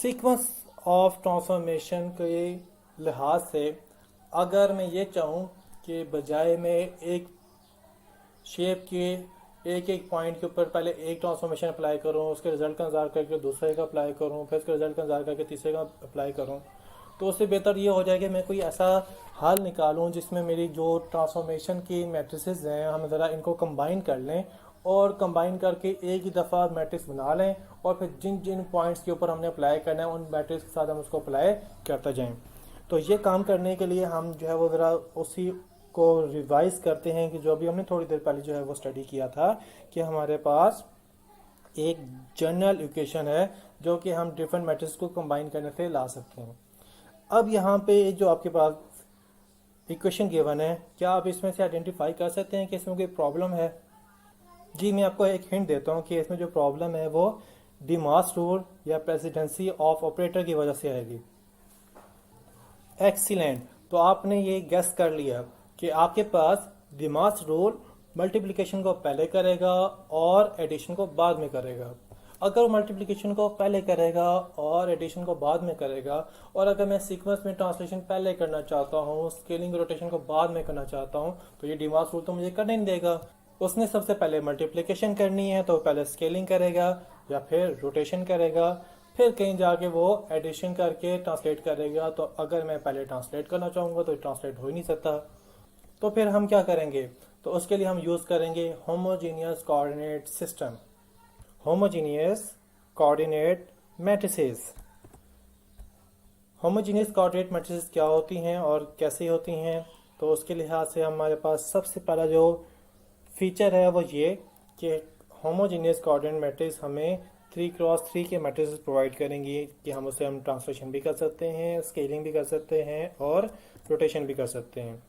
Sequence of transformation के लिहाज से अगर मैं ये चाहूँ कि बजाय मैं एक शेप के एक एक पॉइंट के ऊपर पहले एक ट्रांसफॉर्मेशन अप्लाई करूँ, उसके रिजल्ट का इंतजार करके दूसरे का अप्लाई करूँ, फिर उसके रिजल्ट का इंतजार करके तीसरे का अप्लाई करूँ, तो उससे बेहतर ये हो जाए कि मैं कोई ऐसा हल निकालूं जिसमें मेरी जो ट्रांसफॉर्मेशन की मैट्रिसेस हैं हम ज़रा इनको कंबाइन कर लें और कंबाइन करके एक ही दफ़ा मैट्रिक्स बना लें और फिर जिन जिन पॉइंट्स के ऊपर हमने अप्लाई करना है उन मैट्रिक्स के साथ हम उसको अप्लाई करते जाएं। तो ये काम करने के लिए हम जो है वो ज़रा उसी को रिवाइज करते हैं कि जो अभी हमने थोड़ी देर पहले जो है वो स्टडी किया था कि हमारे पास एक जनरल इक्वेशन है जो कि हम डिफरेंट मैट्रिक्स को कंबाइन करने से ला सकते हैं। अब यहाँ पे जो आपके पास इक्वेशन गिवन है, क्या आप इसमें से आइडेंटिफाई कर सकते हैं कि इसमें कोई प्रॉब्लम है? जी, मैं आपको एक हिंट देता हूँ कि इसमें जो प्रॉब्लम है वो डिमास रूल या प्रेसिडेंसी ऑफ ऑपरेटर की वजह से आएगी। एक्सीलेंट। तो आपने ये गेस कर लिया कि आपके पास डिमास रूल मल्टीप्लिकेशन को पहले करेगा और एडिशन को बाद में करेगा। अगर वो मल्टीप्लिकेशन को पहले करेगा और एडिशन को बाद में करेगा और अगर मैं सीक्वेंस में ट्रांसलेशन पहले करना चाहता हूँ, स्केलिंग रोटेशन को बाद में करना चाहता हूँ, तो ये डिमास रूल तो मुझे करने नहीं देगा। उसने सबसे पहले मल्टीप्लिकेशन करनी है तो पहले स्केलिंग करेगा या फिर रोटेशन करेगा, फिर कहीं जाके वो एडिशन करके ट्रांसलेट करेगा। तो अगर मैं पहले ट्रांसलेट करना चाहूँगा तो ट्रांसलेट हो ही नहीं सकता। तो फिर हम क्या करेंगे? तो उसके लिए हम यूज़ करेंगे homogeneous coordinate system, homogeneous coordinate matrices. Homogeneous coordinate matrices क्या होती हैं और कैसे होती हैं? तो उसके लिहाज से हमारे पास सबसे पहला जो फीचर है वो ये कि होमोजीनियस कोऑर्डिनेट मैट्रिक्स हमें 3x3 के मैट्रिसेस प्रोवाइड करेंगी कि हम उसे ट्रांसलेशन भी कर सकते हैं, स्केलिंग भी कर सकते हैं और रोटेशन भी कर सकते हैं।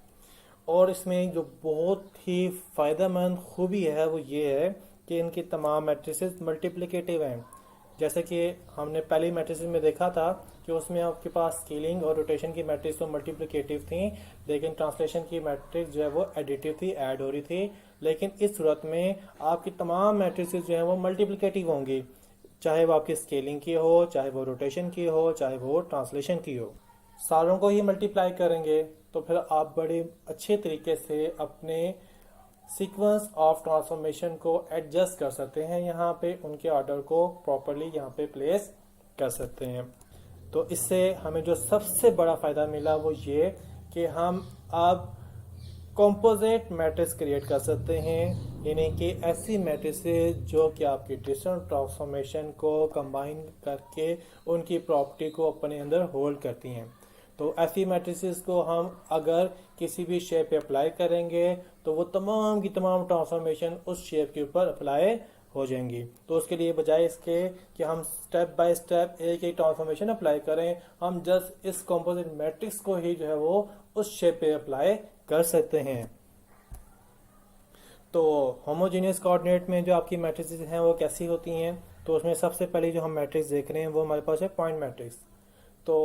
और इसमें जो बहुत ही फ़ायदेमंद खूबी है वो ये है कि इनकी तमाम मैट्रिसेस मल्टीप्लिकेटिव हैं। जैसे कि हमने पहली मैट्रिसेस में देखा था कि उसमें आपके पास स्केलिंग और रोटेशन की मैट्रिक्स तो मल्टीप्लिकेटिव थी, लेकिन ट्रांसलेशन की मैट्रिक्स जो है वो एडिटिव थी, ऐड हो रही थी। लेकिन इस सूरत में आपकी तमाम मैट्रिसेस जो है वो मल्टीप्लिकेटिव होंगी, चाहे वो आपकी स्केलिंग की हो, चाहे वो रोटेशन की हो, चाहे वो ट्रांसलेशन की हो। सारों को ही मल्टीप्लाई करेंगे तो फिर आप बड़े अच्छे तरीके से अपने सीक्वेंस ऑफ ट्रांसफॉर्मेशन को एडजस्ट कर सकते हैं, यहाँ पे उनके ऑर्डर को प्रॉपरली यहाँ पे प्लेस कर सकते हैं। तो इससे हमें जो सबसे बड़ा फ़ायदा मिला वो ये कि हम अब कंपोजिट मैट्रिक्स क्रिएट कर सकते हैं, यानी कि ऐसी मैट्रिसेस जो कि आपकी डिफरेंट ट्रांसफॉर्मेशन को कंबाइन करके उनकी प्रॉपर्टी को अपने अंदर होल्ड करती हैं। तो ऐसी मैट्रिसेस को हम अगर किसी भी शेप पे अप्लाई करेंगे तो वो तमाम की तमाम ट्रांसफॉर्मेशन उस शेप के ऊपर अप्लाई हो जाएंगी। तो उसके लिए बजाय इसके कि हम स्टेप बाय स्टेप एक एक ट्रांसफॉर्मेशन अप्लाई करें, हम जस्ट इस कंपोजिट मैट्रिक्स को ही जो है वो उस शेप पे अप्लाई कर सकते हैं। तो होमोजेनियस कोऑर्डिनेट में जो आपकी मैट्रिसेस हैं वो कैसी होती हैं? तो उसमें सबसे पहले जो हम मैट्रिक्स देख रहे हैं वो हमारे पास है पॉइंट मैट्रिक्स। तो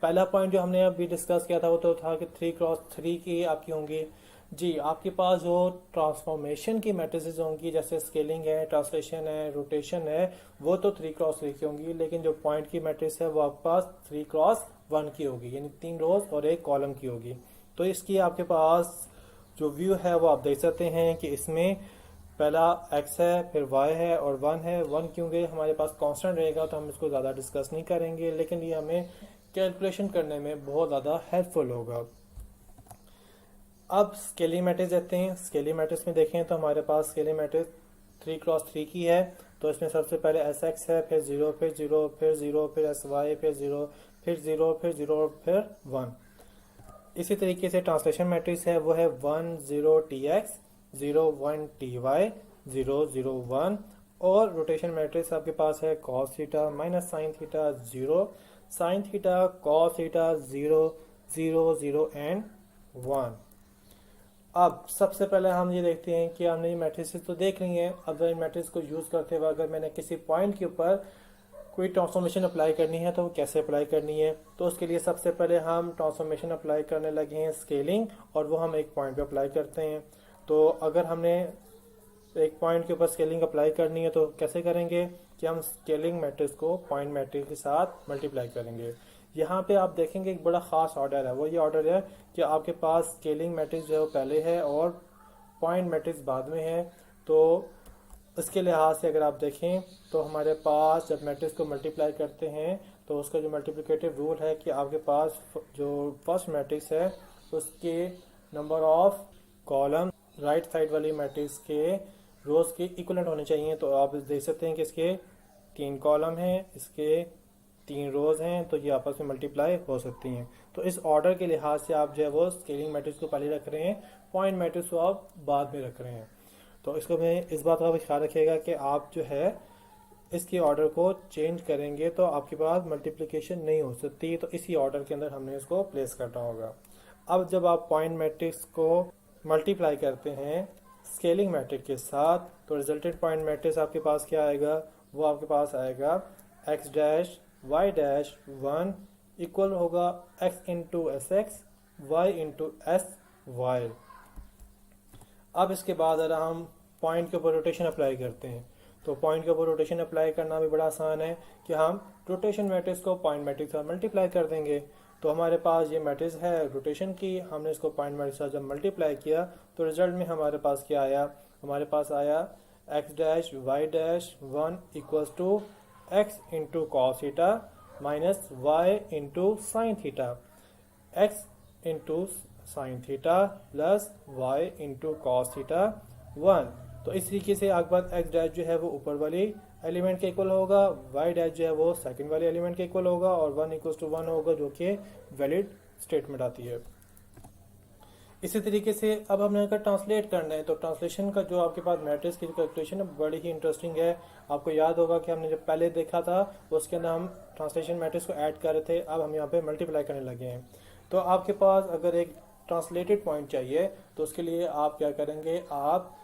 पहला पॉइंट जो हमने अभी डिस्कस किया था वो तो था कि 3x3 की आपकी होंगी। जी, आपके पास जो ट्रांसफॉर्मेशन की मैट्रिसेस होंगी जैसे स्केलिंग है, ट्रांसलेशन है, रोटेशन है, वो तो 3x3 की होंगी, लेकिन जो पॉइंट की मैट्रिक्स है वो आपके पास 3x1 की होगी, यानी 3 रोज और एक कॉलम की होगी। तो इसकी आपके पास जो व्यू है वो आप देख सकते हैं कि इसमें पहला x है, फिर y है और 1 है। 1 क्योंकि हमारे पास कांस्टेंट रहेगा तो हम इसको ज़्यादा डिस्कस नहीं करेंगे, लेकिन ये हमें कैलकुलेशन करने में बहुत ज़्यादा हेल्पफुल होगा। अब स्केलिंग मैट्रिक्स देखते हैं। स्केलिंग मैट्रिक्स में देखें तो हमारे पास स्केलिंग मैट्रिक्स 3x3 की है। तो इसमें सबसे पहले sx है, फिर 0, फिर 0, फिर 0, फिर sy, फिर 0, फिर 0, फिर 0, फिर 1। इसी तरीके से ट्रांसलेशन मैट्रिक्स है वो है 1 0 tx, 0 1 ty, 0 0 1। और रोटेशन मैट्रिक्स आपके पास है cos theta minus sine theta 0, sine theta cos theta 0 0 0 and 1। अब सबसे पहले हम ये देखते हैं कि हमने ये मैट्रिसेस तो देख ली हैं। अगर इन मैट्रिक्स को यूज़ करते हुए अगर मैंने किसी पॉइंट के ऊपर कोई ट्रांसफॉर्मेशन अप्लाई करनी है तो वो कैसे अप्लाई करनी है? तो उसके लिए सबसे पहले हम ट्रांसफॉर्मेशन अप्लाई करने लगे हैं स्केलिंग, और वो हम एक पॉइंट पे अप्लाई करते हैं। तो अगर हमने एक पॉइंट के ऊपर स्केलिंग अप्लाई करनी है तो कैसे करेंगे कि हम स्केलिंग मैट्रिक्स को पॉइंट मैट्रिक्स के साथ मल्टीप्लाई करेंगे। यहाँ पे आप देखेंगे एक बड़ा खास ऑर्डर है, वो ये ऑर्डर है कि आपके पास स्केलिंग मैट्रिक्स जो है वो पहले है और पॉइंट मैट्रिक्स बाद में है। तो इसके लिहाज से अगर आप देखें तो हमारे पास जब मैट्रिक्स को मल्टीप्लाई करते हैं तो उसका जो मल्टीप्लिकेटिव रूल है कि आपके पास जो फर्स्ट मैट्रिक्स है उसके number of column right side वाली मैट्रिक्स के रोज के इक्वलेंट होने चाहिए। तो आप देख सकते हैं कि इसके 3 कॉलम हैं, इसके 3 रोज हैं, तो ये आपस में मल्टीप्लाई हो सकती हैं। तो इस ऑर्डर के लिहाज से आप जो है वो स्केलिंग मैट्रिक्स को पहले रख रहे हैं, पॉइंट मैट्रिक्स को आप बाद में रख रहे हैं। तो इसको में इस बात का भी ख्याल रखिएगा कि आप जो है इसके ऑर्डर को चेंज करेंगे तो आपके पास मल्टीप्लिकेशन नहीं हो सकती, तो इसी ऑर्डर के अंदर हमने इसको प्लेस करना होगा। अब जब आप पॉइंट मैट्रिक्स को मल्टीप्लाई करते हैं स्केलिंग मैट्रिक्स के साथ तो रिजल्टेंट पॉइंट मैट्रिक्स आपके पास क्या आएगा, वो आपके पास आएगा x dash y dash 1 equal होगा x into s x y into s y. अब इसके बाद अगर हम पॉइंट के ऊपर रोटेशन अप्लाई करते हैं तो पॉइंट के ऊपर रोटेशन अप्लाई करना भी बड़ा आसान है कि हम रोटेशन मैट्रिक्स को पॉइंट मैट्रिक्स से मल्टीप्लाई कर देंगे। तो हमारे पास ये मैट्रिक्स है रोटेशन की, हमने इसको पॉइंट मैट्रिक्स से जब मल्टीप्लाई किया तो रिजल्ट में हमारे पास क्या आया, हमारे पास आया x dash y dash 1 equals to x into cos theta minus y into sine theta, x into sine theta plus y into cos theta 1। तो इस तरीके से आपके पास x डैश जो है वो ऊपर वाली एलिमेंट के इक्वल होगा, y डैश जो है वो सेकंड वाले एलिमेंट के इक्वल होगा और 1 इक्वल्स टू 1 होगा जो कि वैलिड स्टेटमेंट आती है। इसी तरीके से अब हमने अगर ट्रांसलेट करना है तो ट्रांसलेशन का जो आपके पास मैट्रिक्स की कैलकुलेशन है बड़ी ही इंटरेस्टिंग है। आपको याद होगा कि हमने जब पहले देखा था उसके अंदर हम ट्रांसलेशन मैट्रिक्स को ऐड कर रहे थे, अब हम यहाँ पे मल्टीप्लाई करने लगे हैं। तो आपके पास अगर एक ट्रांसलेटेड पॉइंट चाहिए तो उसके लिए आप क्या करेंगे, आप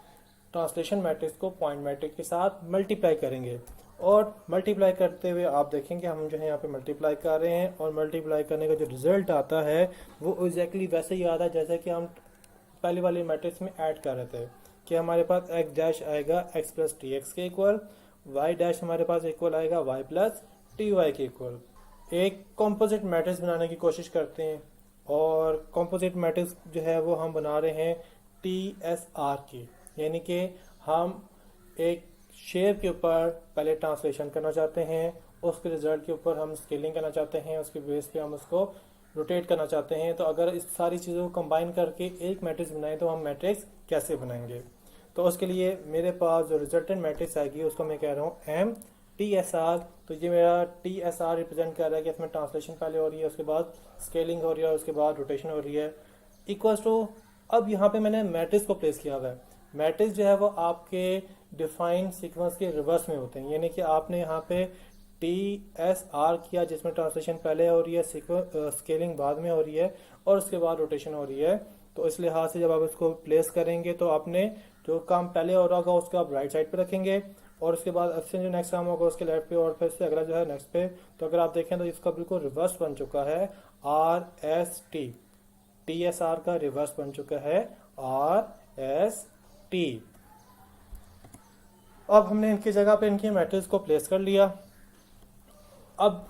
ट्रांसलेशन मैट्रिक्स को पॉइंट मैट्रिक्स के साथ मल्टीप्लाई करेंगे और मल्टीप्लाई करते हुए आप देखेंगे हम जो है यहाँ पे मल्टीप्लाई कर रहे हैं और मल्टीप्लाई करने का जो रिजल्ट आता है वो एग्जैक्टली वैसे ही आता है जैसे कि हम पहले वाले मैट्रिक्स में ऐड कर रहे थे कि हमारे पास x डैश आएगा x प्लस टी एक्स के इक्वल, y डैश हमारे पास इक्वल आएगा y प्लस टी वाई के इक्वल। एक कॉम्पोजिट मैट्रिक्स बनाने की कोशिश करते हैं और कॉम्पोजिट मैट्रिक्स जो है वो हम बना रहे हैं TSR की, यानी कि हम एक शेप के ऊपर पहले ट्रांसलेशन करना चाहते हैं, उसके रिजल्ट के ऊपर हम स्केलिंग करना चाहते हैं, उसके बेस पे हम उसको रोटेट करना चाहते हैं। तो अगर इस सारी चीज़ों को कंबाइन करके एक मैट्रिक्स बनाएं तो हम मैट्रिक्स कैसे बनाएंगे। तो उसके लिए मेरे पास जो रिजल्टेंट मैट्रिक्स आएगी उसको मैं कह रहा हूँ MTSR। तो ये मेरा TSR रिप्रेजेंट कर रहा है कि इसमें ट्रांसलेशन पहले हो रही है, उसके बाद स्केलिंग हो रही है और उसके बाद रोटेशन हो रही है, इक्वल्स टू अब यहाँ पे मैंने मैट्रिक्स को प्लेस किया हुआ है। मैट्रिक्स जो है वो आपके डिफाइंड सीक्वेंस के रिवर्स में होते हैं, यानी कि आपने यहाँ पे TSR किया जिसमें ट्रांसलेशन पहले हो रही है, स्केलिंग बाद में हो रही है और उसके बाद रोटेशन हो रही है। तो इस लिहाज से जब आप इसको प्लेस करेंगे तो आपने जो काम पहले हो रहा होगा उसको आप राइट साइड पे रखेंगे और उसके बाद अब जो नेक्स्ट काम होगा उसके लेफ्ट पे और फिर से अगला जो है नेक्स्ट पे। तो अगर आप देखें तो इसका बिल्कुल रिवर्स बन चुका है, RST, TSR का रिवर्स बन चुका है RST। अब हमने इनकी जगह पे इनकी मैट्रिक्स को प्लेस कर लिया। अब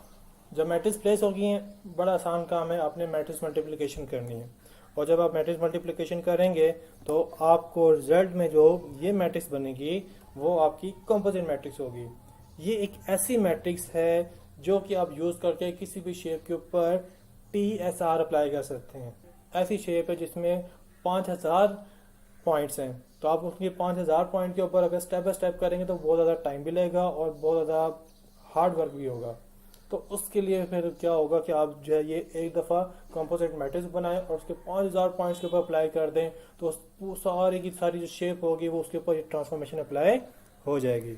जब मैट्रिक्स प्लेस होगी हैं बड़ा आसान काम है, आपने मैट्रिक्स मल्टीप्लिकेशन करनी है और जब आप मैट्रिक्स मल्टीप्लिकेशन करेंगे तो आपको रिजल्ट में जो ये मैट्रिक्स बनेगी वो आपकी कंपोजिट मैट्रिक्स होगी। ये एक ऐसी मैट्रिक्स है जो कि आप यूज करके किसी भी शेप के ऊपर TSR अप्लाई कर सकते हैं। ऐसी शेप है जिसमें 5000 पॉइंट्स हैं, तो आप उसके 5000 पॉइंट के ऊपर अगर स्टेप बाय स्टेप करेंगे तो बहुत ज़्यादा टाइम भी लगेगा और बहुत ज़्यादा हार्ड वर्क भी होगा। तो उसके लिए फिर क्या होगा कि आप जो है ये एक दफ़ा कंपोजिट मैट्रिक्स बनाएं और उसके 5000 पॉइंट्स के ऊपर अप्लाई कर दें तो सारी की सारी जो शेप होगी वो उसके ऊपर ट्रांसफॉर्मेशन अप्लाई हो जाएगी।